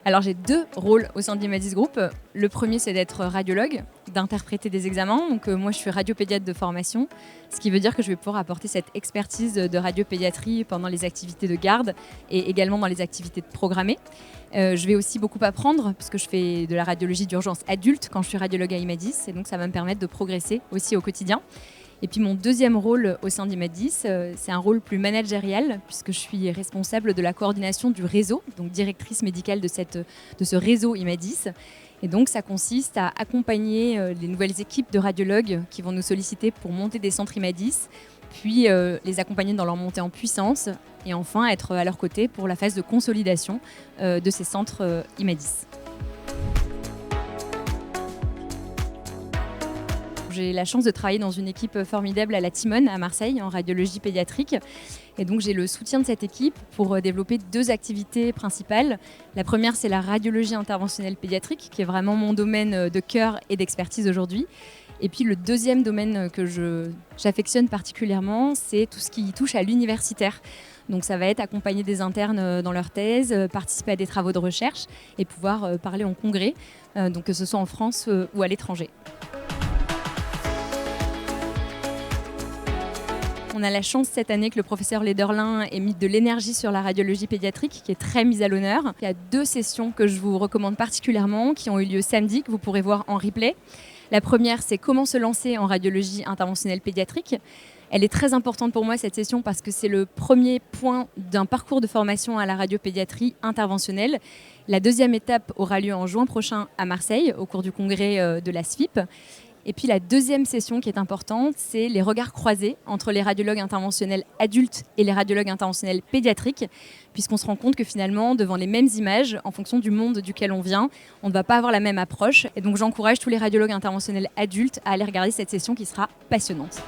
Alors j'ai deux rôles au sein d'Imadis Group. Le premier, c'est d'être radiologue, d'interpréter des examens. Donc moi je suis radiopédiatre de formation, ce qui veut dire que je vais pouvoir apporter cette expertise de radiopédiatrie pendant les activités de garde et également dans les activités de programmées. Je vais aussi beaucoup apprendre puisque je fais de la radiologie d'urgence adulte quand je suis radiologue à Imadis, et donc ça va me permettre de progresser aussi au quotidien. Et puis mon deuxième rôle au sein d'Imadis, c'est un rôle plus managérial puisque je suis responsable de la coordination du réseau, donc directrice médicale de ce réseau Imadis. Et donc ça consiste à accompagner les nouvelles équipes de radiologues qui vont nous solliciter pour monter des centres Imadis, puis les accompagner dans leur montée en puissance et enfin être à leur côté pour la phase de consolidation de ces centres Imadis. J'ai la chance de travailler dans une équipe formidable à la Timone, à Marseille, en radiologie pédiatrique. Et donc j'ai le soutien de cette équipe pour développer deux activités principales. La première, c'est la radiologie interventionnelle pédiatrique, qui est vraiment mon domaine de cœur et d'expertise aujourd'hui. Et puis le deuxième domaine que j'affectionne particulièrement, c'est tout ce qui touche à l'universitaire. Donc ça va être accompagner des internes dans leur thèse, participer à des travaux de recherche et pouvoir parler en congrès, donc que ce soit en France ou à l'étranger. On a la chance cette année que le professeur Lederlin ait mis de l'énergie sur la radiologie pédiatrique, qui est très mise à l'honneur. Il y a deux sessions que je vous recommande particulièrement, qui ont eu lieu samedi, que vous pourrez voir en replay. La première, c'est comment se lancer en radiologie interventionnelle pédiatrique. Elle est très importante pour moi, cette session, parce que c'est le premier point d'un parcours de formation à la radiopédiatrie interventionnelle. La deuxième étape aura lieu en juin prochain à Marseille, au cours du congrès de la SFIP. Et puis la deuxième session qui est importante, c'est les regards croisés entre les radiologues interventionnels adultes et les radiologues interventionnels pédiatriques, puisqu'on se rend compte que finalement, devant les mêmes images, en fonction du monde duquel on vient, on ne va pas avoir la même approche. Et donc j'encourage tous les radiologues interventionnels adultes à aller regarder cette session qui sera passionnante.